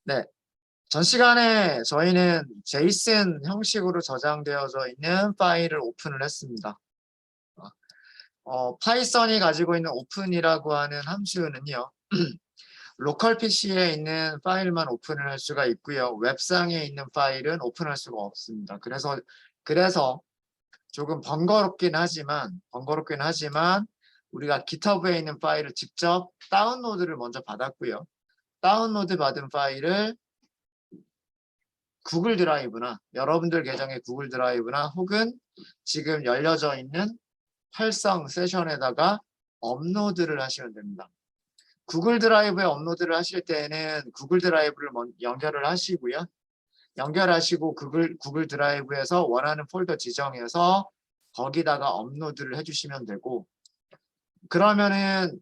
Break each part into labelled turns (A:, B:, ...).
A: 네, 전 시간에 저희는 제이슨 형식으로 저장되어져 있는 파일을 오픈을 했습니다. 파이썬이 가지고 있는 오픈이라고 하는 함수는요, 로컬 PC에 있는 파일만 오픈을 할 수가 있고요. 웹상에 있는 파일은 오픈할 수가 없습니다. 그래서 조금 번거롭긴 하지만 우리가 GitHub에 있는 파일을 직접 다운로드를 먼저 받았고요. 다운로드 받은 파일을 구글 드라이브나 여러분들 계정의 구글 드라이브나 혹은 지금 열려져 있는 활성 세션에다가 업로드를 하시면 됩니다. 구글 드라이브에 업로드를 하실 때는 구글 드라이브를 연결을 하시고요. 연결하시고 구글 드라이브에서 원하는 폴더 지정해서 거기다가 업로드를 해주시면 되고, 그러면은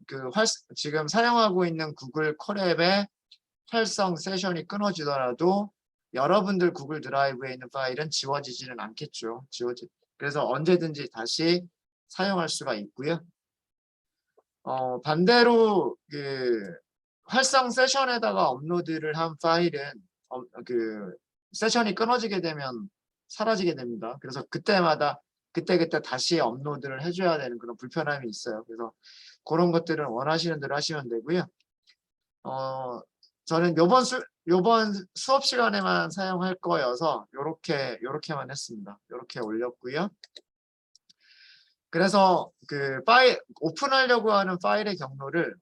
A: 지금 사용하고 있는 구글 콜앱의 활성 세션이 끊어지더라도 여러분들 구글 드라이브에 있는 파일은 지워지지는 않겠죠. 그래서 언제든지 다시 사용할 수가 있고요. 반대로 활성 세션에다가 업로드를 한 파일은 세션이 끊어지게 되면 사라지게 됩니다. 그래서 그때그때 다시 업로드를 해줘야 되는 그런 불편함이 있어요. 그래서 그런 것들은 원하시는 대로 하시면 되고요. 저는 요번 수업 시간에만 사용할 거여서 요렇게만 했습니다. 요렇게 올렸고요. 그래서 오픈하려고 하는 파일의 경로를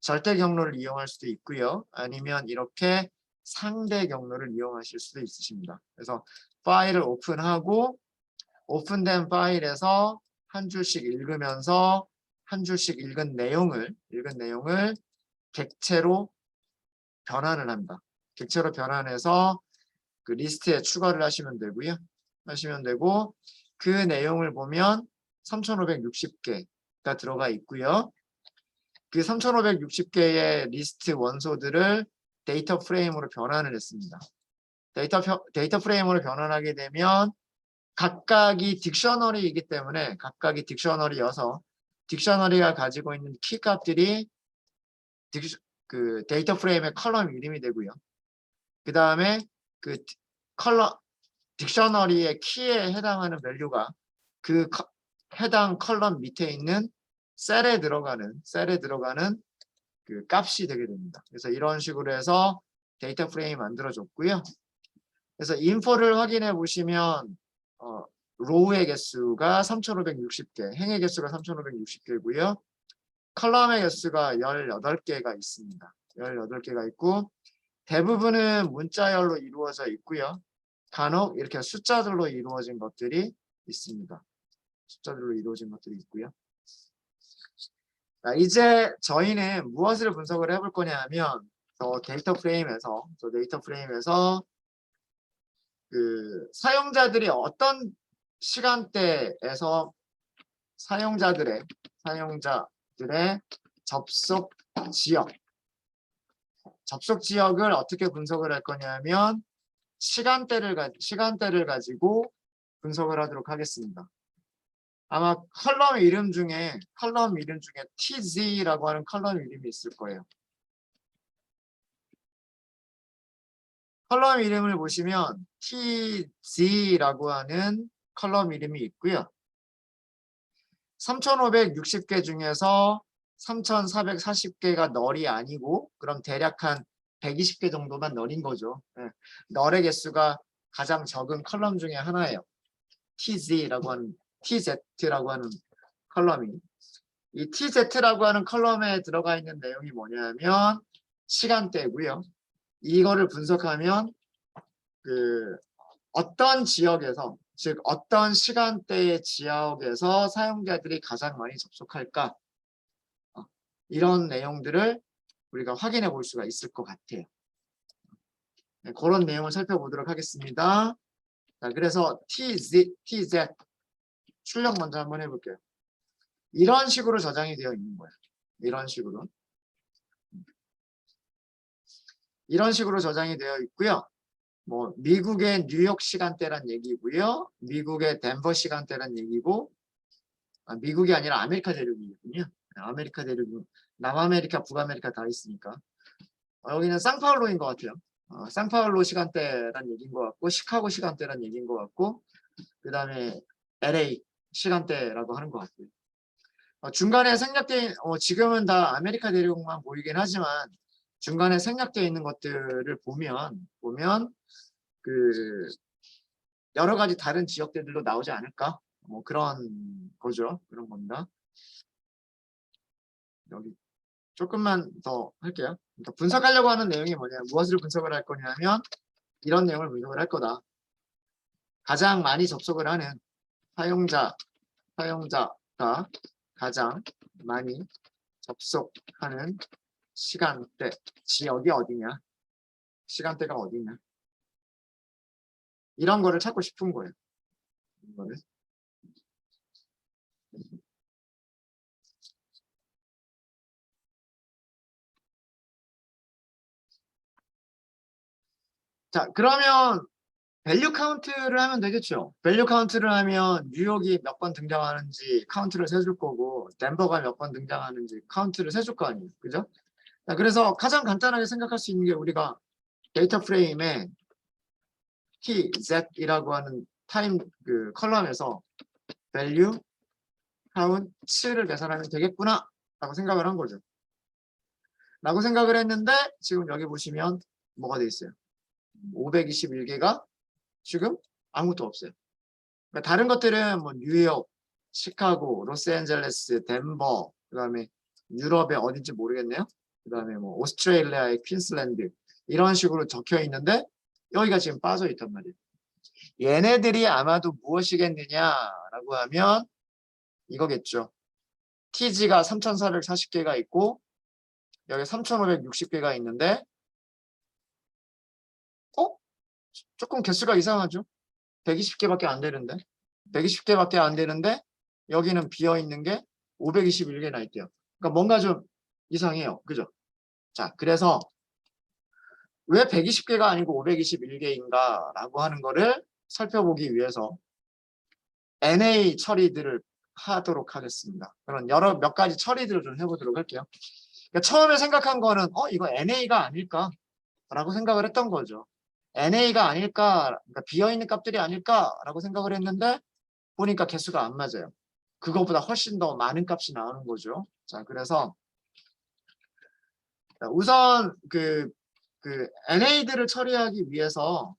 A: 절대 경로를 이용할 수도 있고요. 아니면 이렇게 상대 경로를 이용하실 수도 있으십니다. 그래서 파일을 오픈하고 오픈된 파일에서 한 줄씩 읽으면서 한 줄씩 읽은 내용을 객체로 변환을 한다. 객체로 변환해서 그 리스트에 추가를 하시면 되고 그 내용을 보면 3560개가 들어가 있고요. 그 3560개의 리스트 원소들을 데이터 프레임으로 변환을 했습니다. 데이터 프레임으로 변환하게 되면 각각이 딕셔너리이기 때문에 각각이 딕셔너리여서 딕셔너리가 가지고 있는 키 값들이 그 데이터 프레임의 컬럼 이름이 되고요. 그 다음에 그 딕셔너리의 키에 해당하는 밸류가 그 해당 컬럼 밑에 있는 셀에 들어가는 그 값이 되게 됩니다. 그래서 이런 식으로 해서 데이터 프레임이 만들어졌고요. 그래서 인포를 확인해 보시면 로우의 개수가 3560개, 행의 개수가 3560개고요. 컬럼의 개수가 18개가 있습니다. 18개가 있고 대부분은 문자열로 이루어져 있고요. 간혹 이렇게 숫자들로 이루어진 것들이 있습니다. 자, 이제 저희는 무엇을 분석을 해볼 거냐 하면 저 데이터 프레임에서 그 사용자들이 어떤 시간대에서 사용자들의 접속 지역을 어떻게 분석을 할 거냐면 시간대를 가지고 분석을 하도록 하겠습니다. 아마 컬럼 이름 중에 TZ라고 하는 컬럼 이름이 있을 거예요. 컬럼 이름을 보시면 TZ라고 하는 컬럼 이름이 있고요. 3560개 중에서 3440개가 널이 아니고 그럼 대략 한 120개 정도만 널인 거죠. 네. 널의 개수가 가장 적은 컬럼 중에 하나예요. TZ라고 하는 컬럼이. 이 TZ라고 하는 컬럼에 들어가 있는 내용이 뭐냐면 시간대고요. 이거를 분석하면 어떤 지역에서 즉 어떤 시간대의 지역에서 사용자들이 가장 많이 접속할까 이런 내용들을 우리가 확인해 볼 수가 있을 것 같아요. 네, 그런 내용을 살펴보도록 하겠습니다. 자, 그래서 TZ 출력 먼저 한번 해볼게요. 이런 식으로 저장이 되어 있는 거예요. 이런 식으로 저장이 되어 있고요. 뭐 미국의 뉴욕 시간대란 얘기고요. 미국의 덴버 시간대란 얘기고 미국이 아니라 아메리카 대륙이군요. 아메리카 대륙, 남아메리카, 북아메리카 다 있으니까. 여기는 상파울로인 것 같아요. 상파울로 시간대란 얘기인 것 같고 시카고 시간대란 얘기인 것 같고 그 다음에 LA 시간대라고 하는 것 같고요. 중간에 생략된 지금은 다 아메리카 대륙만 보이긴 하지만 중간에 생략되어 있는 것들을 보면 그 여러 가지 다른 지역들도 나오지 않을까? 뭐 그런 거죠. 그런 겁니다. 여기 조금만 더 할게요. 그러니까 분석하려고 하는 내용이 뭐냐? 무엇을 분석을 할 거냐면 이런 내용을 분석을 할 거다. 가장 많이 접속을 하는 사용자가 가장 많이 접속하는 시간대, 지역이 어디냐? 시간대가 어디냐? 이런 거를 찾고 싶은 거예요. 이거를. 자, 그러면 밸류 카운트를 하면 되겠죠. 밸류 카운트를 하면 뉴욕이 몇 번 등장하는지 카운트를 세줄 거고 덴버가 몇 번 등장하는지 카운트를 세줄 거 아니에요. 그죠? 자, 그래서 가장 간단하게 생각할 수 있는 게 우리가 데이터 프레임에 T, Z이라고 하는 타임 그 컬럼에서 밸류 카운트를 계산하면 되겠구나 라고 생각을 한 거죠. 라고 생각을 했는데 지금 여기 보시면 뭐가 돼 있어요? 521개가 지금 아무것도 없어요. 그러니까 다른 것들은 뭐 뉴욕, 시카고, 로스앤젤레스, 덴버, 그다음에 유럽의 어딘지 모르겠네요. 그다음에 뭐 오스트레일리아의 퀸슬랜드 이런 식으로 적혀 있는데 여기가 지금 빠져 있단 말이에요. 얘네들이 아마도 무엇이겠느냐라고 하면 이거겠죠. TG가 3,440개가 있고 여기 3,560개가 있는데 조금 개수가 이상하죠? 120개밖에 안 되는데 120개밖에 안 되는데 여기는 비어있는 게 521개나 있대요. 그러니까 뭔가 좀 이상해요. 그죠? 자, 그래서 왜 120개가 아니고 521개인가 라고 하는 거를 살펴보기 위해서 NA 처리들을 하도록 하겠습니다. 그런 몇 가지 처리들을 좀 해보도록 할게요. 그러니까 처음에 생각한 거는 이거 NA가 아닐까 라고 생각을 했던 거죠. NA가 아닐까, 그러니까 비어있는 값들이 아닐까라고 생각을 했는데 보니까 개수가 안 맞아요. 그거보다 훨씬 더 많은 값이 나오는 거죠. 자, 그래서 우선 그 NA들을 처리하기 위해서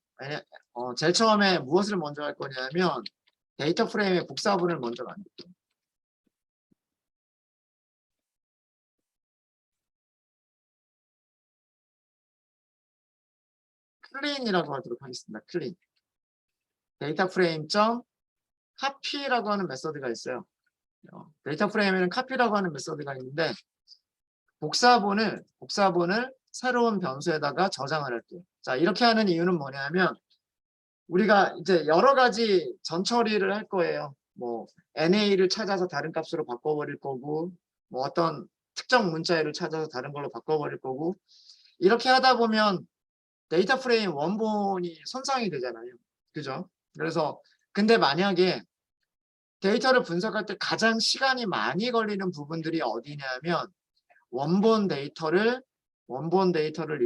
A: 제일 처음에 무엇을 먼저 할 거냐면 데이터 프레임의 복사본을 먼저 만들게요. 클린이라고 하도록 하겠습니다. 클린. 데이터 프레임 점 카피라고 하는 메서드가 있어요. 데이터 프레임에는 카피라고 하는 메서드가 있는데 복사본을 새로운 변수에다가 저장을 할게요. 자, 이렇게 하는 이유는 뭐냐면 우리가 이제 여러 가지 전처리를 할 거예요. 뭐 NA를 찾아서 다른 값으로 바꿔버릴 거고 뭐 어떤 특정 문자열을 찾아서 다른 걸로 바꿔버릴 거고 이렇게 하다 보면 데이터 프레임 원본이 손상이 되잖아요. 그죠? 그래서 근데 만약에 데이터를 분석할 때 가장 시간이 많이 걸리는 부분들이 어디냐면 원본 데이터를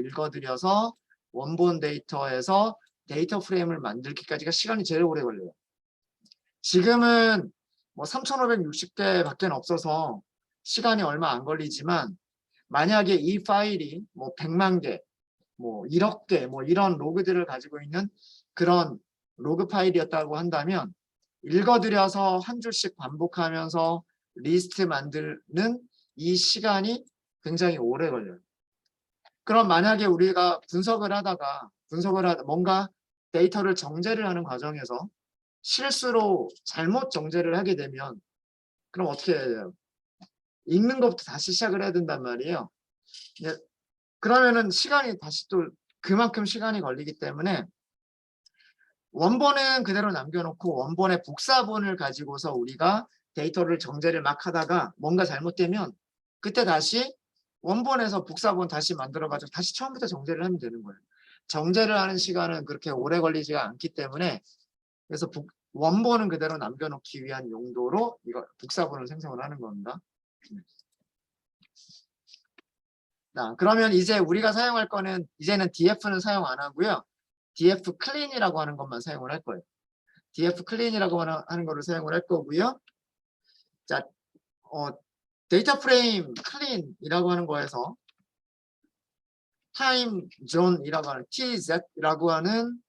A: 읽어들여서 원본 데이터에서 데이터 프레임을 만들기까지가 시간이 제일 오래 걸려요. 지금은 뭐 3,560개밖에 없어서 시간이 얼마 안 걸리지만 만약에 이 파일이 뭐 100만 개, 뭐 1억 개, 뭐 이런 로그들을 가지고 있는 그런 로그 파일이었다고 한다면 읽어들여서 한 줄씩 반복하면서 리스트 만드는 이 시간이 굉장히 오래 걸려요. 그럼 만약에 우리가 뭔가 데이터를 정제를 하는 과정에서 실수로 잘못 정제를 하게 되면 그럼 어떻게 해야 돼요? 읽는 것부터 다시 시작을 해야 된단 말이에요. 그러면은 시간이 다시 또 그만큼 시간이 걸리기 때문에 원본은 그대로 남겨놓고 원본의 복사본을 가지고서 우리가 데이터를 정제를 막 하다가 뭔가 잘못되면 그때 다시 원본에서 복사본 다시 만들어가지고 다시 처음부터 정제를 하면 되는 거예요. 정제를 하는 시간은 그렇게 오래 걸리지가 않기 때문에 그래서 원본은 그대로 남겨놓기 위한 용도로 이거 복사본을 생성을 하는 겁니다. 자, 그러면 이제 우리가 사용할 거는 이제는 df는 사용 안 하고요. df clean이라고 하는 것만 사용을 할 거예요. df clean이라고 하는 거를 사용을 할 거고요. 자, 데이터 프레임 clean이라고 하는 거에서 타임 존이라고 하는 TZ라고 하는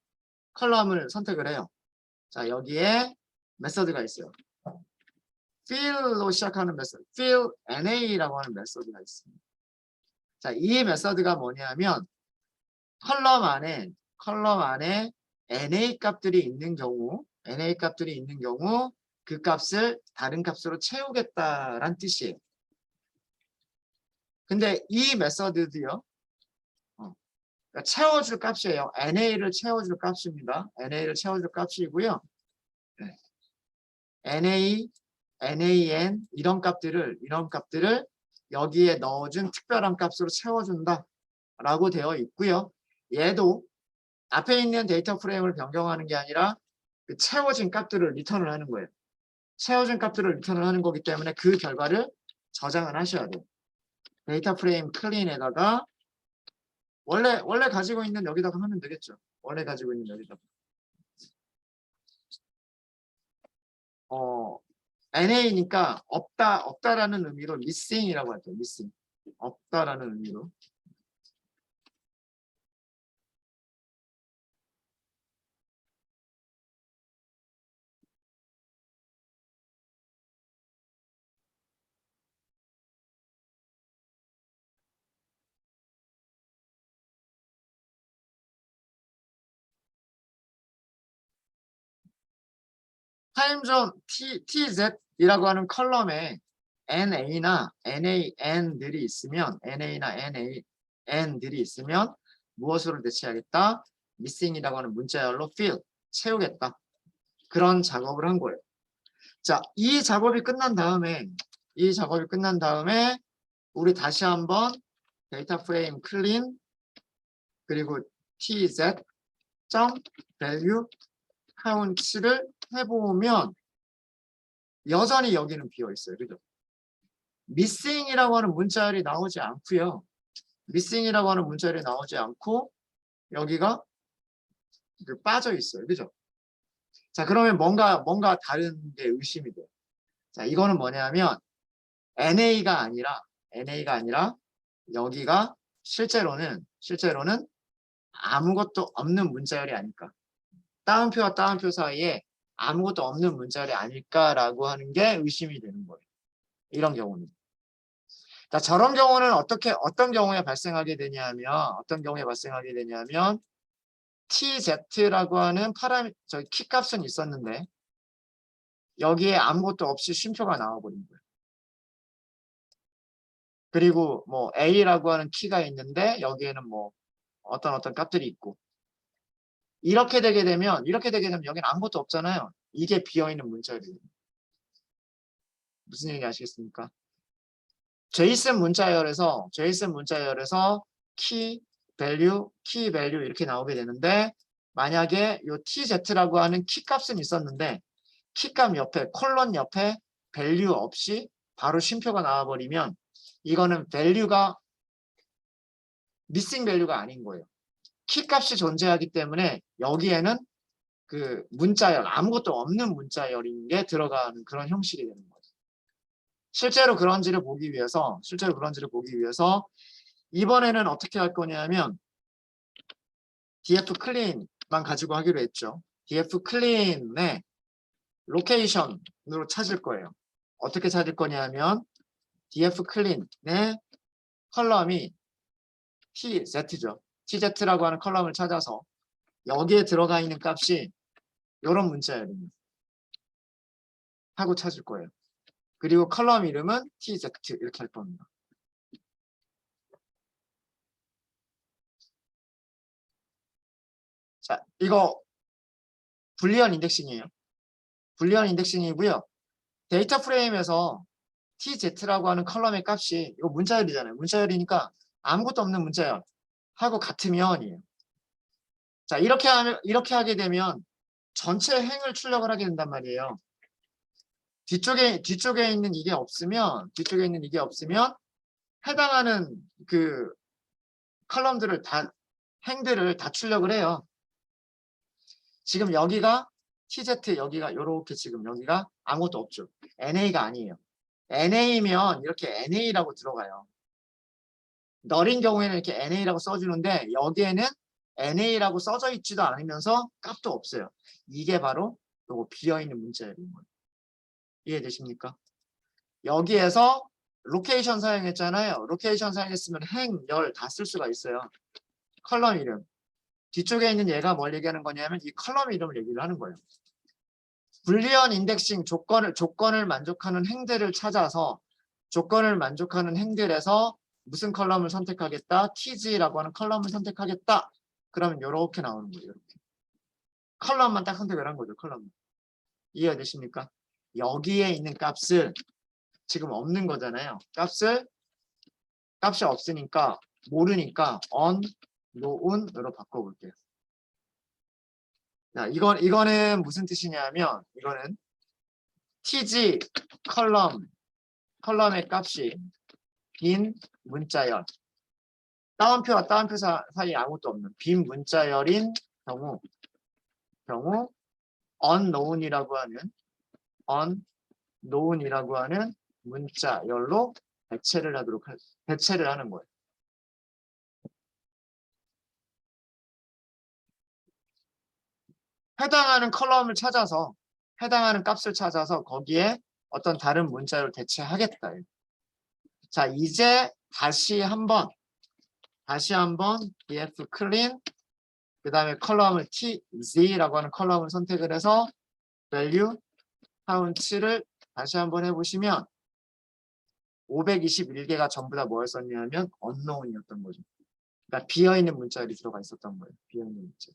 A: 컬럼을 선택을 해요. 자, 여기에 메서드가 있어요. fill로 시작하는 메서드, fill NA라고 하는 메서드가 있습니다. 자, 이 메서드가 뭐냐면 컬럼 안에 NA 값들이 있는 경우 그 값을 다른 값으로 채우겠다란 뜻이에요. 근데 이 메서드도요. 그러니까 채워줄 값이에요. NA를 채워줄 값입니다. NA를 채워줄 값이고요. 네. NA, NAN 이런 값들을 여기에 넣어준 특별한 값으로 채워준다 라고 되어 있고요. 얘도 앞에 있는 데이터 프레임을 변경하는 게 아니라 그 채워진 값들을 리턴을 하는 거예요. 채워진 값들을 리턴을 하는 거기 때문에 그 결과를 저장을 하셔야 돼요. 데이터 프레임 클린에다가 원래 가지고 있는 여기다가 하면 되겠죠. 원래 가지고 있는 여기다가. NA니까 없다라는 의미로 missing이라고 할게요. missing. 없다라는 의미로. 타임존 TZ이라고 하는 컬럼에 NA나 NAN들이 있으면 무엇으로 대체하겠다? missing이라고 하는 문자열로 fill, 채우겠다. 그런 작업을 한 거예요. 자, 이 작업이 끝난 다음에 우리 다시 한번 데이터 프레임 클린 그리고 tz.value count를 해보면 여전히 여기는 비어 있어요. 그죠? missing이라고 하는 문자열이 나오지 않고요. missing이라고 하는 문자열이 나오지 않고 여기가 빠져 있어요. 그죠? 자, 그러면 뭔가 다른 게 의심이 돼요. 자, 이거는 뭐냐면 NA가 아니라 여기가 실제로는 아무것도 없는 문자열이 아닐까. 따옴표와 따옴표 사이에 아무것도 없는 문자열이 아닐까라고 하는 게 의심이 되는 거예요. 이런 경우는. 자, 저런 경우는 어떤 경우에 발생하게 되냐면 TZ라고 하는 키 값은 있었는데 여기에 아무것도 없이 쉼표가 나와버린 거예요. 그리고 뭐 A라고 하는 키가 있는데 여기에는 뭐 어떤 값들이 있고 이렇게 되게 되면 여기는 아무것도 없잖아요. 이게 비어있는 문자열이에요. 무슨 얘기인지 아시겠습니까? JSON 문자열에서 키 밸류 이렇게 나오게 되는데 만약에 요 TZ라고 하는 키 값은 있었는데 키값 옆에 콜론 옆에 밸류 없이 바로 쉼표가 나와버리면 이거는 밸류가 미싱 밸류가 아닌 거예요. 키 값이 존재하기 때문에 여기에는 그 문자열 아무것도 없는 문자열인 게 들어가는 그런 형식이 되는 거예요. 실제로 그런지를 보기 위해서 이번에는 어떻게 할 거냐면 df clean만 가지고 하기로 했죠. df clean의 로케이션으로 찾을 거예요. 어떻게 찾을 거냐면 df clean의 컬럼이 TZ죠. TZ라고 하는 컬럼을 찾아서 여기에 들어가 있는 값이 이런 문자열입니다. 하고 찾을 거예요. 그리고 컬럼 이름은 TZ 이렇게 할 겁니다. 자, 이거 불리언 인덱싱이에요. 불리언 인덱싱이고요. 데이터 프레임에서 TZ라고 하는 컬럼의 값이 이거 문자열이잖아요. 문자열이니까 아무것도 없는 문자열 하고 같으면이에요. 자, 이렇게 하게 되면 전체 행을 출력을 하게 된단 말이에요. 뒤쪽에 있는 이게 없으면 해당하는 그 컬럼들을 다 행들을 다 출력을 해요. 지금 여기가 TZ 여기가 이렇게 지금 여기가 아무것도 없죠. NA가 아니에요. NA면 이렇게 NA라고 들어가요. 널인 경우에는 이렇게 NA라고 써주는데 여기에는 NA라고 써져 있지도 않으면서 값도 없어요. 이게 바로 요거 비어있는 문자예요. 이해되십니까? 여기에서 로케이션 사용했잖아요. 로케이션 사용했으면 행, 열 다 쓸 수가 있어요. 컬럼 이름. 뒤쪽에 있는 얘가 뭘 얘기하는 거냐면 이 컬럼 이름을 얘기를 하는 거예요. 불리언 인덱싱 조건을 만족하는 행들을 찾아서 조건을 만족하는 행들에서 무슨 컬럼을 선택하겠다? TG라고 하는 컬럼을 선택하겠다. 그러면 이렇게 나오는 거예요. 이렇게. 컬럼만 딱 선택을 한 거죠. 컬럼. 이해되십니까? 여기에 있는 값을 지금 없는 거잖아요. 값이 없으니까 모르니까 unknown으로 바꿔볼게요. 자, 이거는 무슨 뜻이냐면 이거는 tg 컬럼의 값이 빈 문자열 따옴표와 따옴표 사이에 아무것도 없는 빈 문자열인 경우 unknown이라고 하는 문자열로 대체를 하는 거예요. 해당하는 컬럼을 찾아서 해당하는 값을 찾아서 거기에 어떤 다른 문자열을 대체하겠다. 자, 이제 다시 한번 df clean 그 다음에 컬럼을 tz라고 하는 컬럼을 선택을 해서 value count를 다시 한번 해보시면 521개가 전부 다 뭐였었냐면 unknown이었던 거죠. 그러니까 비어있는 문자열이 들어가 있었던 거예요. 비어있는 문자.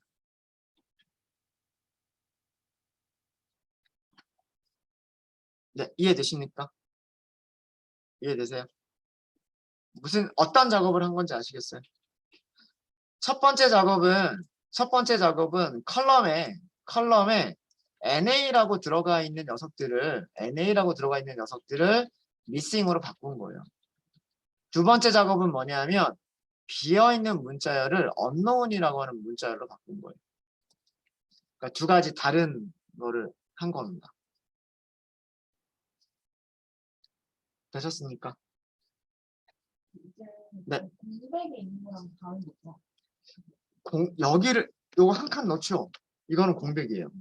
A: 네, 이해되십니까? 이해되세요? 어떤 작업을 한 건지 아시겠어요? 첫 번째 작업은 컬럼에 NA라고 들어가 있는 녀석들을 missing으로 바꾼 거예요. 두 번째 작업은 뭐냐면 비어있는 문자열을 unknown이라고 하는 문자열로 바꾼 거예요. 그러니까 두 가지 다른 거를 한 겁니다. 되셨습니까? 네.
B: 200에 있는 거랑 다른 거죠?
A: 여기를 요거 한 칸 넣죠. 이거는 공백이에요.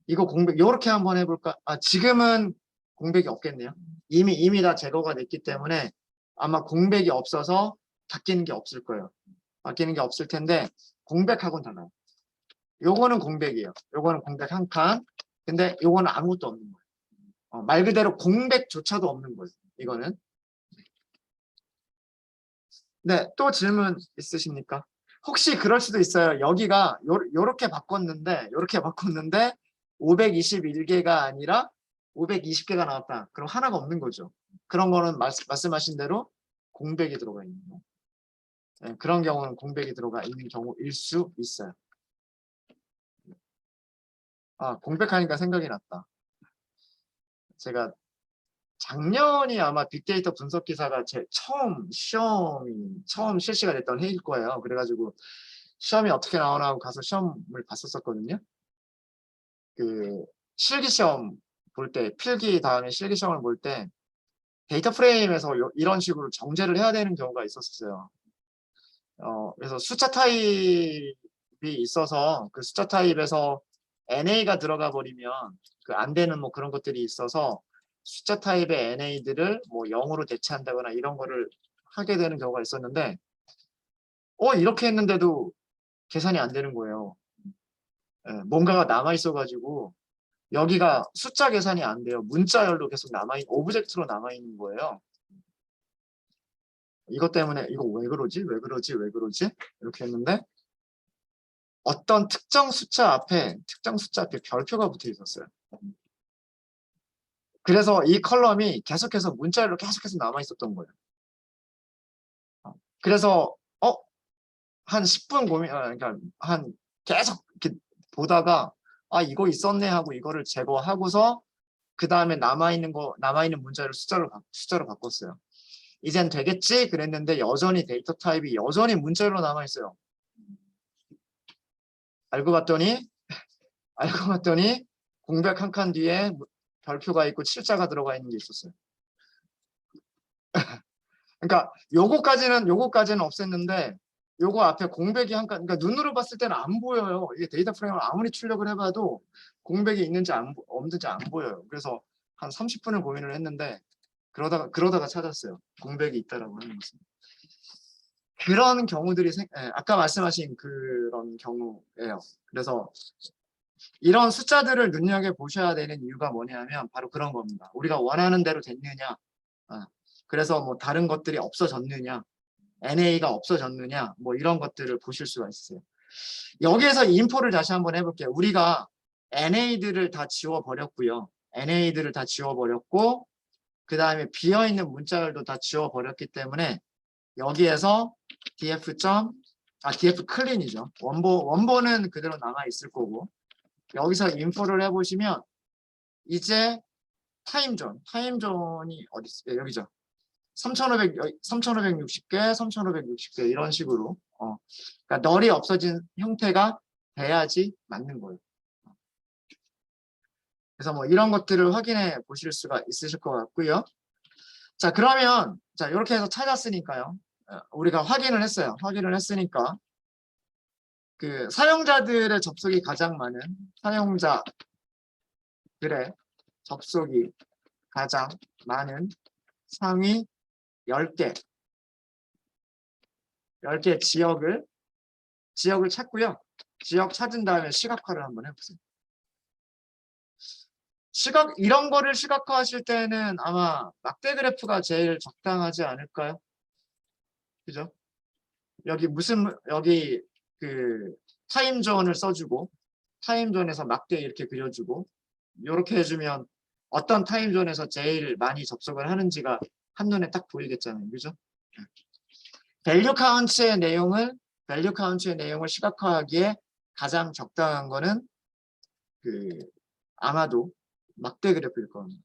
A: 이거 공백 요렇게 한번 해볼까? 지금은 공백이 없겠네요. 이미 다 제거가 됐기 때문에 아마 공백이 없어서 바뀌는 게 없을 거예요. 바뀌는 게 없을 텐데 공백하고는 달라요. 요거는 공백이에요. 요거는 공백 한 칸. 근데 요거는 아무것도 없는 거예요. 말 그대로 공백조차도 없는 거예요. 이거는. 네, 또 질문 있으십니까? 혹시 그럴 수도 있어요. 여기가 요렇게 바꿨는데 521개가 아니라 520개가 나왔다. 그럼 하나가 없는 거죠. 그런 거는 말씀하신 대로 공백이 들어가 있는 거. 네, 그런 경우는 공백이 들어가 있는 경우일 수 있어요. 공백하니까 생각이 났다. 제가 작년이 아마 빅데이터 분석 기사가 처음 실시가 됐던 해일 거예요. 그래가지고 시험이 어떻게 나오나 하고 가서 시험을 봤었거든요. 그 실기 시험 볼 때, 필기 다음에 실기 시험을 볼 때 데이터 프레임에서 이런 식으로 정제를 해야 되는 경우가 있었어요. 그래서 숫자 타입이 있어서 그 숫자 타입에서 NA가 들어가 버리면 그 안 되는 뭐 그런 것들이 있어서 숫자 타입의 NA들을 뭐 0으로 대체한다거나 이런 거를 하게 되는 경우가 있었는데 이렇게 했는데도 계산이 안 되는 거예요. 뭔가가 남아 있어 가지고 여기가 숫자 계산이 안 돼요. 문자열로 계속 오브젝트로 남아 있는 거예요. 이것 때문에 이거 왜 그러지? 이렇게 했는데 어떤 특정 숫자 앞에 별표가 붙어 있었어요. 그래서 이 컬럼이 계속해서 문자열로 계속해서 남아 있었던 거예요. 그래서 한 10분 그러니까 한 계속 이렇게 보다가 이거 있었네 하고 이거를 제거하고서 그 다음에 남아있는 문자를 숫자로 바꿨어요. 이젠 되겠지 그랬는데 여전히 데이터 타입이 여전히 문자로 남아 있어요. 알고 봤더니 공백 한 칸 뒤에 별표가 있고 칠자가 들어가 있는 게 있었어요. 그러니까 요거까지는 없앴는데 요거 앞에 공백이 한 칸, 그러니까 눈으로 봤을 때는 안 보여요. 이게 데이터 프레임을 아무리 출력을 해봐도 공백이 있는지 없는지 안 보여요. 그래서 한 30분을 고민을 했는데 그러다가 찾았어요. 공백이 있다라고 하는 것은. 그런 경우들이 아까 말씀하신 그런 경우예요. 그래서 이런 숫자들을 눈여겨 보셔야 되는 이유가 뭐냐면 바로 그런 겁니다. 우리가 원하는 대로 됐느냐, 그래서 뭐 다른 것들이 없어졌느냐, NA가 없어졌느냐, 뭐 이런 것들을 보실 수가 있어요. 여기에서 인포를 다시 한번 해볼게요. 우리가 NA들을 다 지워버렸고요. NA들을 다 지워버렸고 그 다음에 비어있는 문자열도 다 지워버렸기 때문에 여기에서 df 클린이죠. 원본은 그대로 남아있을 거고 여기서 인포를 해보시면 이제 타임존이 어디 있어요? 여기죠. 3560개, 3560개 이런 식으로 그러니까 널이 없어진 형태가 돼야지 맞는 거예요. 그래서 뭐 이런 것들을 확인해 보실 수가 있으실 것 같고요. 자, 그러면 자 이렇게 해서 찾았으니까요. 우리가 확인을 했어요. 확인을 했으니까 그 사용자들의 접속이 가장 많은 사용자들의 접속이 가장 많은 상위 10개 지역을 찾고요. 지역 찾은 다음에 시각화를 한번 해보세요. 이런 거를 시각화하실 때는 아마 막대 그래프가 제일 적당하지 않을까요? 그죠? 여기 그 타임존을 써주고 타임존에서 막대 이렇게 그려주고 이렇게 해주면 어떤 타임존에서 제일 많이 접속을 하는지가 한눈에 딱 보이겠잖아요. 그죠? 밸류 카운트의 내용을 시각화하기에 가장 적당한 거는 아마도 막대 그래프일 겁니다.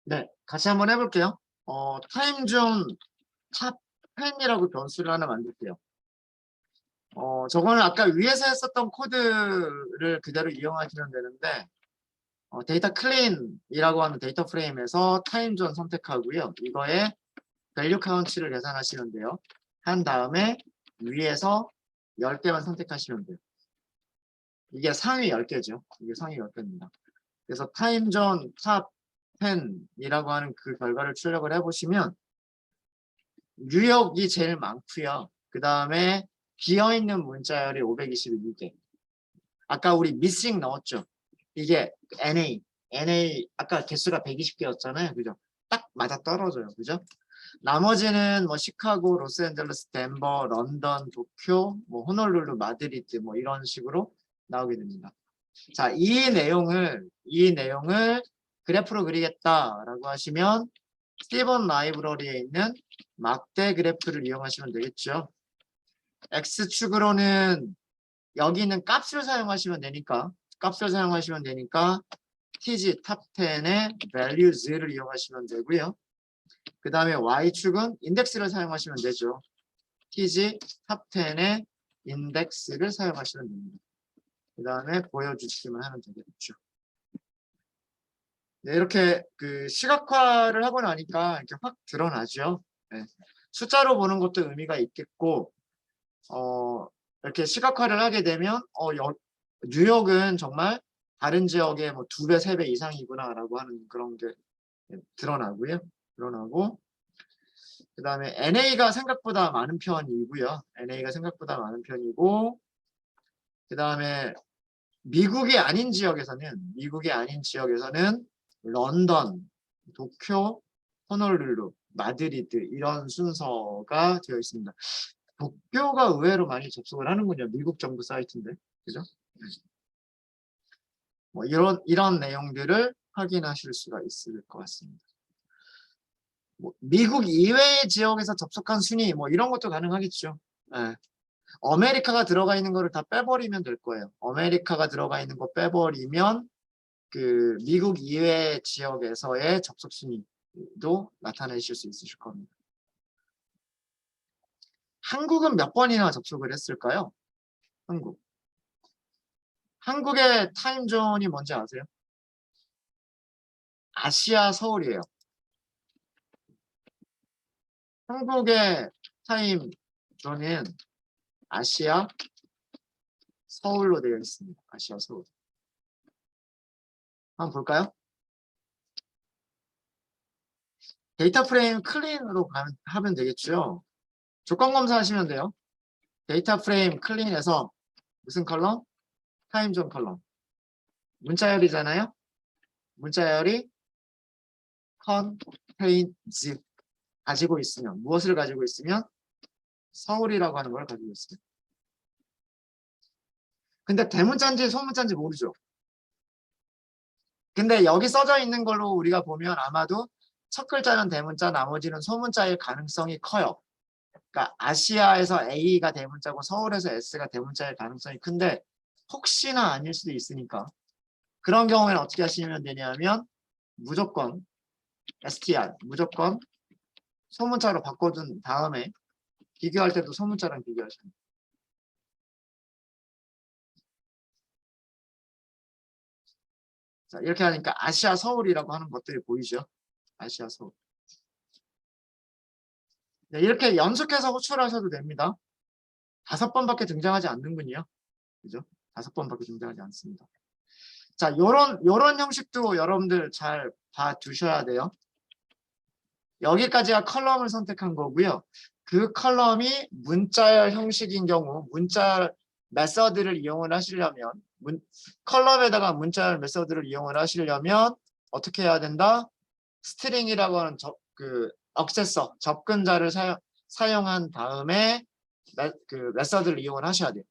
A: 네, 같이 한번 해볼게요. 타임존 탑 10이라고 변수를 하나 만들게요. 저거는 아까 위에서 했었던 코드를 그대로 이용하시면 되는데 데이터 클린이라고 하는 데이터 프레임에서 타임존 선택하고요. 이거에 밸류 카운트를 계산하시면 돼요. 한 다음에 위에서 10개만 선택하시면 돼요. 이게 상위 10개죠. 이게 상위 10개입니다. 그래서 타임존 탑 10이라고 하는 그 결과를 출력을 해보시면 뉴욕이 제일 많고요. 그 다음에 비어있는 문자열이 522개. 아까 우리 missing 넣었죠. 이게 NA 아까 개수가 120개였잖아요. 그죠? 딱 맞아 떨어져요. 그죠? 나머지는 뭐 시카고, 로스앤젤레스, 덴버, 런던, 도쿄, 뭐 호놀룰루, 마드리드 뭐 이런 식으로 나오게 됩니다. 자, 이 내용을 그래프로 그리겠다라고 하시면 스티븐 라이브러리에 있는 막대 그래프를 이용하시면 되겠죠. X축으로는 여기 있는 값을 사용하시면 되니까 TG 탑 10의 values를 이용하시면 되고요. 그 다음에 Y축은 인덱스를 사용하시면 되죠. TG 탑 10의 인덱스를 사용하시면 됩니다. 그 다음에 보여주시기만 하면 되겠죠. 네, 이렇게 그 시각화를 하고 나니까 이렇게 확 드러나죠. 네. 숫자로 보는 것도 의미가 있겠고, 이렇게 시각화를 하게 되면, 뉴욕은 정말 다른 지역의 뭐 2배, 3배 이상이구나라고 하는 그런 게 드러나고요. 드러나고, 그 다음에 NA가 생각보다 많은 편이고요. NA가 생각보다 많은 편이고, 그 다음에 미국이 아닌 지역에서는 런던, 도쿄, 호놀룰루, 마드리드 이런 순서가 되어 있습니다. 도쿄가 의외로 많이 접속을 하는군요. 미국 정부 사이트인데, 그죠? 뭐 이런 내용들을 확인하실 수가 있을 것 같습니다. 뭐 미국 이외의 지역에서 접속한 순위 뭐 이런 것도 가능하겠죠. 네. 아메리카가 들어가 있는 거를 다 빼버리면 될 거예요. 아메리카가 들어가 있는 거 빼버리면 그 미국 이외 지역에서의 접속 순위도 나타내실 수 있으실 겁니다. 한국은 몇 번이나 접속을 했을까요? 한국의 타임존이 뭔지 아세요? 아시아 서울이에요. 한국의 타임존은 아시아 서울로 되어 있습니다. 아시아 서울. 한번 볼까요? 데이터 프레임 클린으로 하면 되겠죠. 조건 검사하시면 돼요. 데이터 프레임 클린에서 무슨 컬럼? 타임존 컬럼. 문자열이잖아요. 문자열이 contains 가지고 있으면 무엇을 가지고 있으면 서울이라고 하는 걸 가지고 있어요. 근데 대문자인지 소문자인지 모르죠. 근데 여기 써져 있는 걸로 우리가 보면 아마도 첫 글자는 대문자, 나머지는 소문자일 가능성이 커요. 그러니까 아시아에서 A가 대문자고 서울에서 S가 대문자일 가능성이 큰데 혹시나 아닐 수도 있으니까 그런 경우에는 어떻게 하시면 되냐면 무조건 STR, 무조건 소문자로 바꿔준 다음에 비교할 때도 소문자랑 비교하시면 돼요. 자, 이렇게 하니까 아시아 서울이라고 하는 것들이 보이죠? 아시아 서울. 네, 이렇게 연속해서 호출하셔도 됩니다. 5번밖에 등장하지 않는군요. 그죠? 5번밖에 등장하지 않습니다. 자, 요런 형식도 여러분들 잘 봐두셔야 돼요. 여기까지가 컬럼을 선택한 거고요. 그 컬럼이 문자열 형식인 경우 문자열 메서드를 이용을 하시려면 컬럼에다가 문자열 메서드를 이용을 하시려면 어떻게 해야 된다? 스트링이라고 하는 억세서 접근자를 사용한 다음에 메서드를 이용을 하셔야 돼요.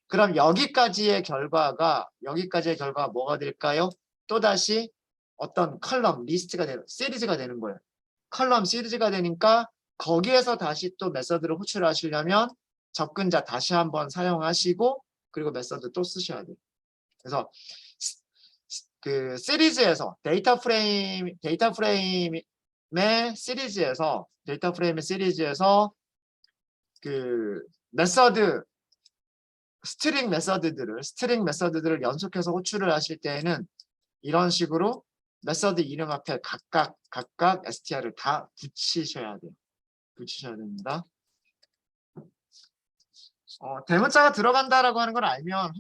A: 그럼 여기까지의 결과가 뭐가 될까요? 또다시 어떤 컬럼 리스트가 시리즈가 되는 거예요. 컬럼 시리즈가 되니까 거기에서 다시 또 메서드를 호출하시려면 접근자 다시 한번 사용하시고 그리고 메서드 또 쓰셔야 돼요. 그래서 그 시리즈에서 데이터 프레임의 시리즈에서 그 메서드 스트링 메서드들을 연속해서 호출을 하실 때에는 이런 식으로 메서드 이름 앞에 각각 str을 다 붙이셔야 돼요. 붙이셔야 됩니다. 대문자가 들어간다라고 하는 걸 알면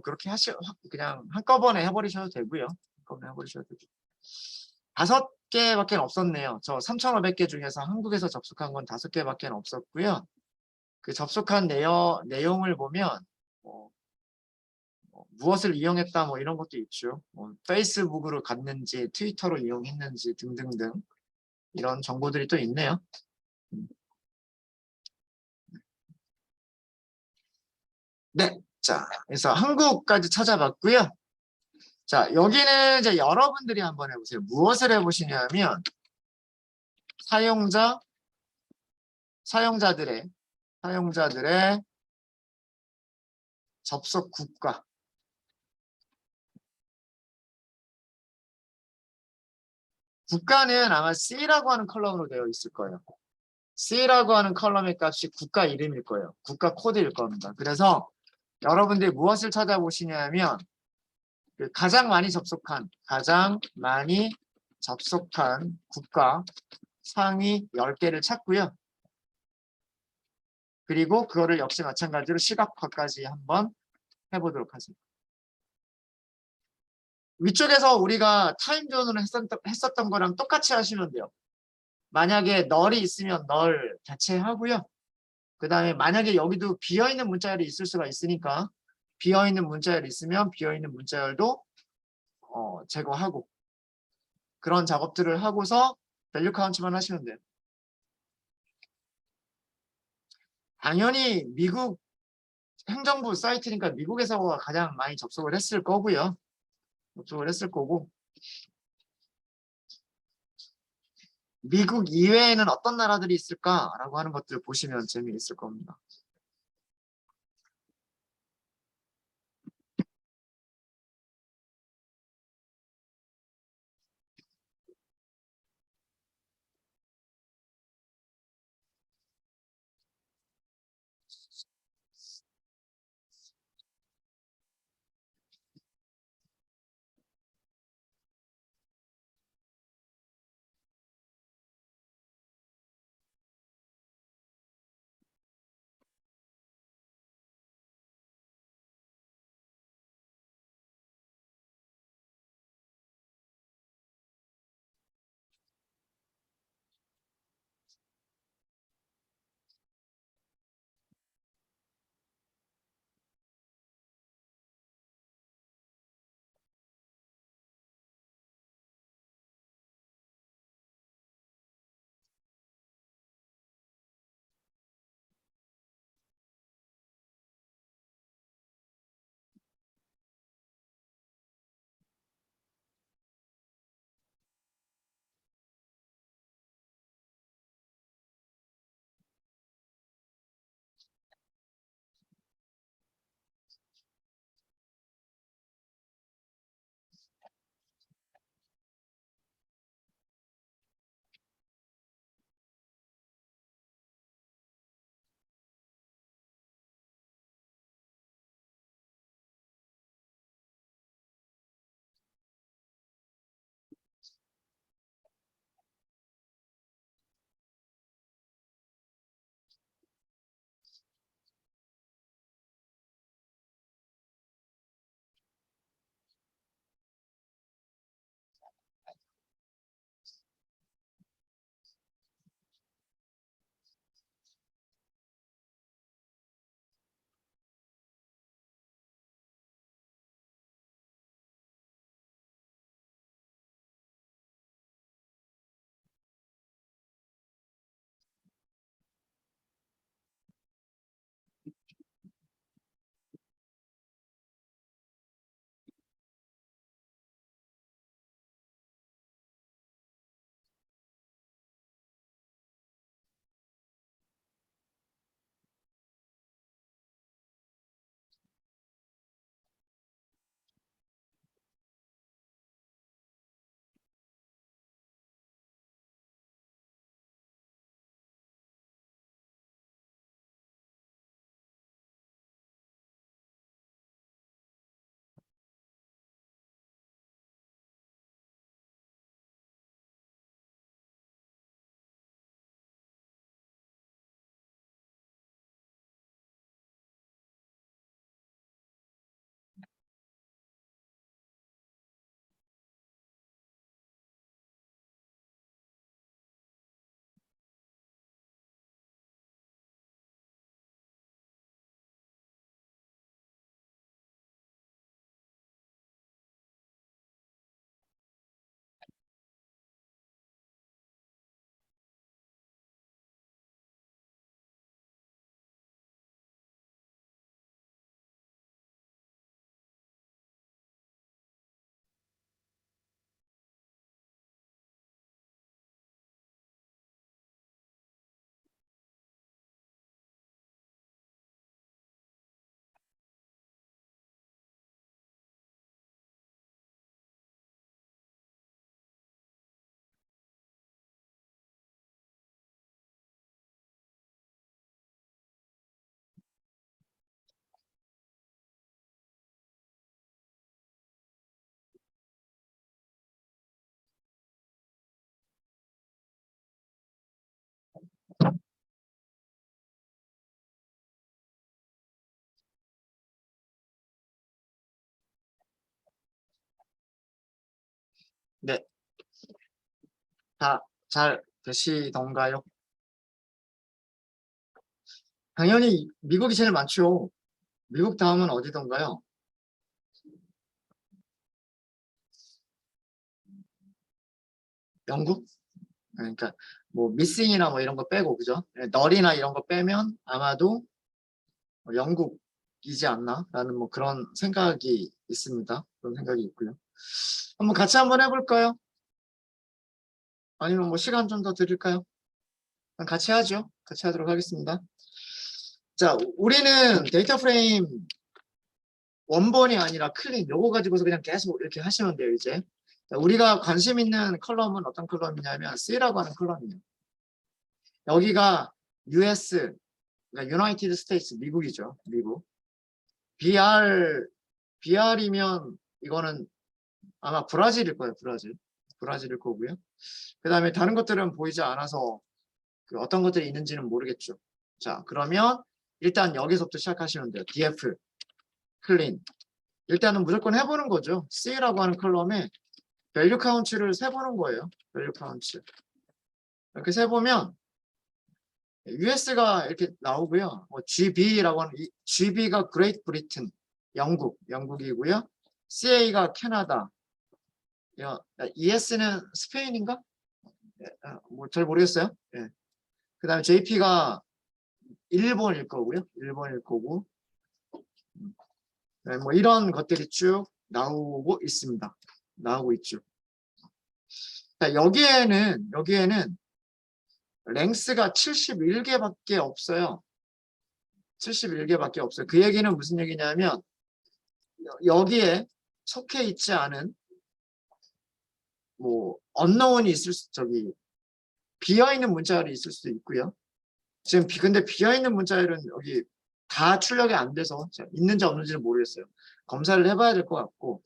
A: 그렇게 그냥 한꺼번에 해버리셔도 되고요. 한꺼번에 해버리셔도 되고. 5개밖에 없었네요. 저 3,500개 중에서 한국에서 접속한 건 5개밖에 없었고요. 그 접속한 내용을 보면 무엇을 이용했다 뭐 이런 것도 있죠. 페이스북으로 갔는지 트위터로 이용했는지 등등등 이런 정보들이 또 있네요. 네, 자, 그래서 한국까지 찾아봤고요. 자, 여기는 이제 여러분들이 한번 해보세요. 무엇을 해보시냐면 사용자들의 접속 국가. 국가는 아마 C라고 하는 컬럼으로 되어 있을 거예요. C라고 하는 컬럼의 값이 국가 이름일 거예요. 국가 코드일 겁니다. 그래서 여러분들이 무엇을 찾아보시냐면 가장 많이 접속한 국가 상위 10개를 찾고요. 그리고 그거를 역시 마찬가지로 시각화까지 한번 해보도록 하겠습니다. 위쪽에서 우리가 타임존으로 했었던 거랑 똑같이 하시면 돼요. 만약에 널이 있으면 널 대체하고요. 그 다음에 만약에 여기도 비어있는 문자열이 있을 수가 있으니까 비어있는 문자열이 있으면 비어있는 문자열도 제거하고 그런 작업들을 하고서 밸류 카운트만 하시면 돼요. 당연히 미국 행정부 사이트니까 미국에서 가장 많이 접속을 했을 거고요. 미국 이외에는 어떤 나라들이 있을까라고 하는 것들을 보시면 재미있을 겁니다. 네. 다 잘 되시던가요? 당연히 미국이 제일 많죠. 미국 다음은 어디던가요? 영국? 그러니까 뭐 미싱이나 뭐 이런 거 빼고 그죠? 널이나 이런 거 빼면 아마도 영국이지 않나라는 뭐 그런 생각이 있습니다. 그런 생각이 있고요. 한번 같이 한번 해볼까요? 아니면 뭐 시간 좀 더 드릴까요? 그럼 같이 하죠. 같이 하도록 하겠습니다. 자, 우리는 데이터 프레임 원본이 아니라 클린 요거 가지고서 그냥 계속 이렇게 하시면 돼요, 이제. 자, 우리가 관심 있는 컬럼은 어떤 컬럼이냐면 C라고 하는 컬럼이에요. 여기가 US, 그러니까 유나이티드 스테이츠, 미국이죠. 미국. BR이면 이거는 아마 브라질일 거예요, 브라질. 브라질일 거고요. 그 다음에 다른 것들은 보이지 않아서 그 어떤 것들이 있는지는 모르겠죠. 자, 그러면 일단 여기서부터 시작하시면 돼요. DF, 클린. 일단은 무조건 해보는 거죠. C라고 하는 컬럼에 밸류 카운트를 세보는 거예요. 밸류 카운트. 이렇게 세보면 US가 이렇게 나오고요. 뭐 GB라고 하는 GB가 그레이트 브리튼, 영국이고요. CA가 캐나다. ES는 스페인인가? 뭐 잘 모르겠어요. 예. 그다음에 JP가 일본일 거고요. 일본일 거고. 네, 뭐 이런 것들이 쭉 나오고 있습니다. 나오고 있죠. 자, 여기에는 랭스가 71개밖에 없어요. 71개밖에 없어요. 그 얘기는 무슨 얘기냐면 여기에 속해 있지 않은 뭐 언노운이 있을 수 비어 있는 문자열이 있을 수도 있고요. 지금 근데 비어 있는 문자열은 여기 다 출력이 안 돼서 있는지 없는지는 모르겠어요. 검사를 해봐야 될 것 같고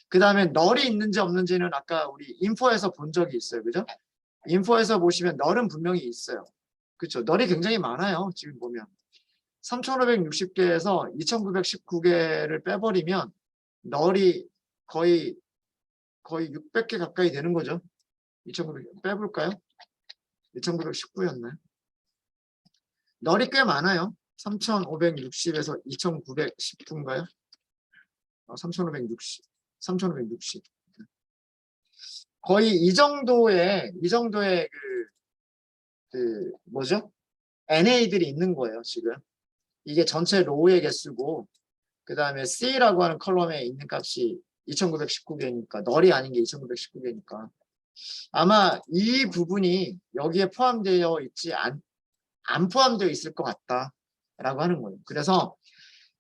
A: 그 다음에 널이 있는지 없는지는 아까 우리 인포에서 본 적이 있어요. 그죠? 인포에서 보시면 널은 분명히 있어요. 그렇죠? 널이 굉장히 많아요. 지금 보면 3560개에서 2919개를 빼버리면 널이 거의 600개 가까이 되는 거죠. 2900 빼볼까요? 2919였나요? 널이 꽤 많아요. 3560에서 2919인가요? 3560 거의 이 정도의 뭐죠? NA들이 있는 거예요, 지금. 이게 전체 로우의 개수고, 그 다음에 C라고 하는 컬럼에 있는 값이 2919개니까, 널이 아닌 게 2919개니까. 아마 이 부분이 여기에 포함되어 있지 안 포함되어 있을 것 같다라고 하는 거예요. 그래서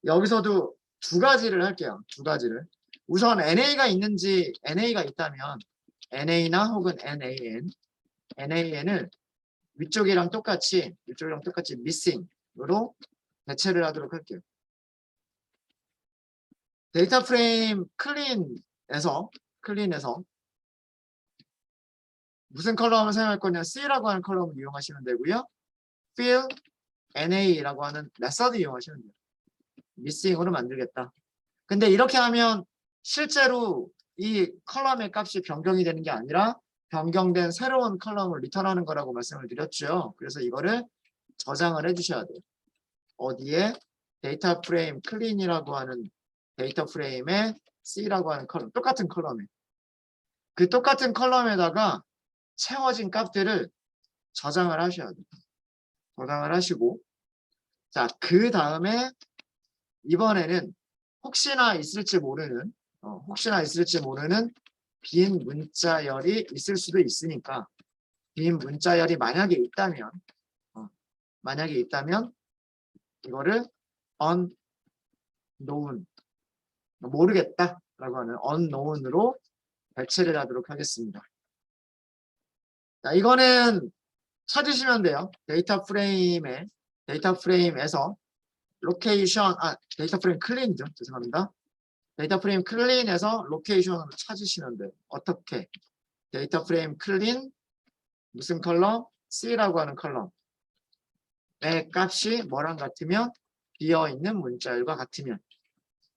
A: 여기서도 두 가지를 할게요. 두 가지를. 우선 NA가 있다면 NA나 혹은 NAN을 위쪽이랑 똑같이 missing으로 대체를 하도록 할게요. 데이터 프레임 클린에서 무슨 컬럼을 사용할 거냐 C라고 하는 컬럼을 이용하시면 되고요. fill NA라고 하는 메서드 이용하시면 돼요. missing으로 만들겠다. 근데 이렇게 하면 실제로 이 컬럼의 값이 변경이 되는 게 아니라 변경된 새로운 컬럼을 리턴하는 거라고 말씀을 드렸죠. 그래서 이거를 저장을 해주셔야 돼요. 어디에? 데이터 프레임 클린이라고 하는 데이터 프레임에 C라고 하는 컬럼, 똑같은 컬럼에. 그 똑같은 컬럼에다가 채워진 값들을 저장을 하셔야 돼요. 저장을 하시고, 자, 그 다음에 이번에는 혹시나 있을지 모르는 빈 문자열이 있을 수도 있으니까 빈 문자열이 만약에 있다면 이거를 unknown 모르겠다라고 하는 unknown으로 배치를 하도록 하겠습니다. 자, 이거는 찾으시면 돼요. 데이터 프레임에서 로케이션, 데이터 프레임 클린이죠. 죄송합니다. 데이터 프레임 클린에서 로케이션으로 찾으시면 돼요. 어떻게? 데이터 프레임 클린 무슨 컬럼? C라고 하는 컬럼의 값이 뭐랑 같으면 비어있는 문자열과 같으면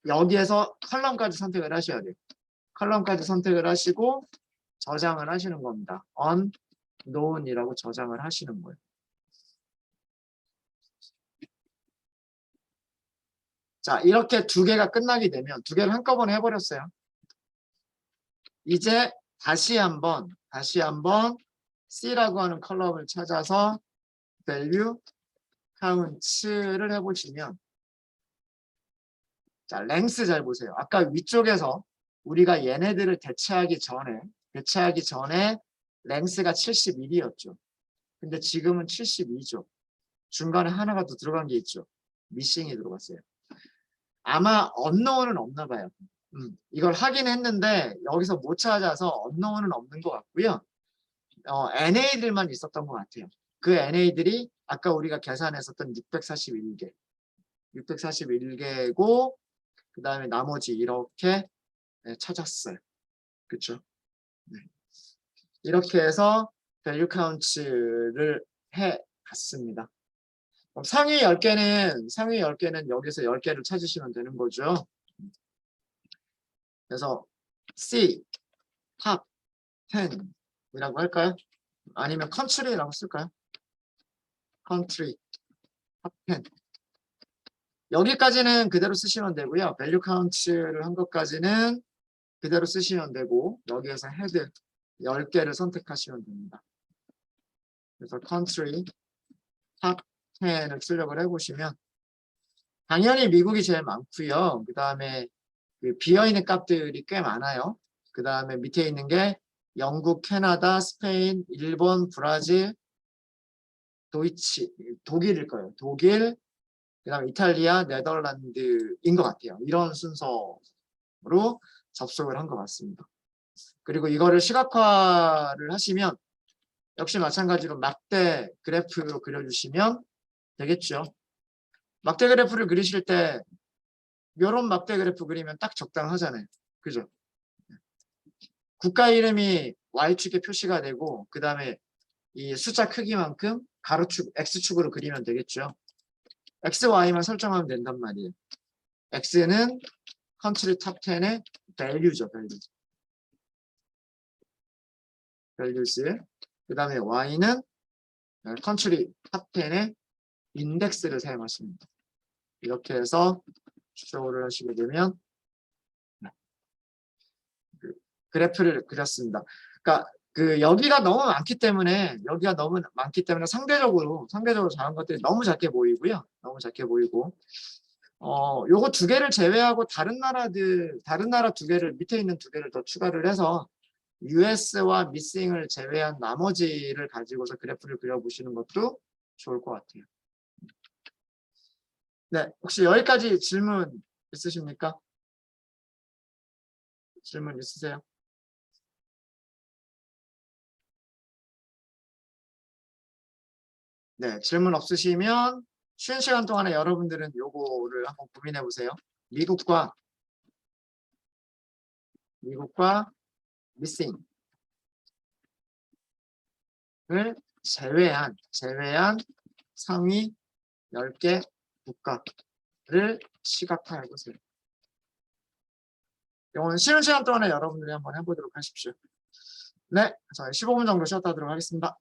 A: 여기에서 컬럼까지 선택을 하셔야 돼요. 컬럼까지 선택을 하시고 저장을 하시는 겁니다. unknown이라고 저장을 하시는 거예요. 자, 이렇게 두 개가 끝나게 되면 두 개를 한꺼번에 해버렸어요. 이제 다시 한번 C라고 하는 컬럼을 찾아서 value count를 해보시면 자, length 잘 보세요. 아까 위쪽에서 우리가 얘네들을 대체하기 전에 length가 71이었죠. 근데 지금은 72죠. 중간에 하나가 더 들어간 게 있죠. missing이 들어갔어요. 아마 unknown은 없나 봐요. 이걸 하긴 했는데 여기서 못 찾아서 unknown은 없는 것 같고요. NA들만 있었던 것 같아요. 그 NA들이 아까 우리가 계산했었던 641개고 그 다음에 나머지 이렇게 찾았어요. 그렇죠? 네. 이렇게 해서 value count를 해갔습니다. 상위 10개는 여기서 10개를 찾으시면 되는 거죠. 그래서 C, top 10이라고 할까요? 아니면 country라고 쓸까요? country, top 10. 여기까지는 그대로 쓰시면 되고요. value count를 한 것까지는 그대로 쓰시면 되고 여기에서 head 10개를 선택하시면 됩니다. 그래서 country, top 10을 출력을 해보시면 당연히 미국이 제일 많고요. 그 다음에 비어있는 값들이 꽤 많아요. 그 다음에 밑에 있는 게 영국, 캐나다, 스페인, 일본, 브라질, 독일일 거예요. 독일, 그 다음에 이탈리아, 네덜란드인 것 같아요. 이런 순서로 접속을 한 것 같습니다. 그리고 이거를 시각화를 하시면 역시 마찬가지로 막대 그래프로 그려주시면 되겠죠. 막대 그래프를 그리실 때 이런 막대 그래프 그리면 딱 적당하잖아요. 그죠? 국가 이름이 Y축에 표시가 되고 그 다음에 이 숫자 크기만큼 가로축 X축으로 그리면 되겠죠. X, Y만 설정하면 된단 말이에요. X는 country top 10의 value죠. values. 그 다음에 Y는 country top 10의 index를 사용하십니다. 이렇게 해서 추적을 하시게 되면 그래프를 그렸습니다. 그러니까 여기가 너무 많기 때문에 상대적으로 작은 것들이 너무 작게 보이고요. 너무 작게 보이고 요거 두 개를 제외하고 다른 나라 두 개를 밑에 있는 두 개를 더 추가를 해서 US와 미싱을 제외한 나머지를 가지고서 그래프를 그려보시는 것도 좋을 것 같아요. 네, 혹시 여기까지 질문 있으십니까? 질문 있으세요? 네, 질문 없으시면 쉬는 시간 동안에 여러분들은 요거를 한번 고민해 보세요. 미국과 미싱을 제외한 상위 10개 국가를 시각화해 보세요. 이거는 쉬는 시간 동안에 여러분들이 한번 해보도록 하십시오. 네, 저희 15분 정도 쉬었다 하도록 하겠습니다.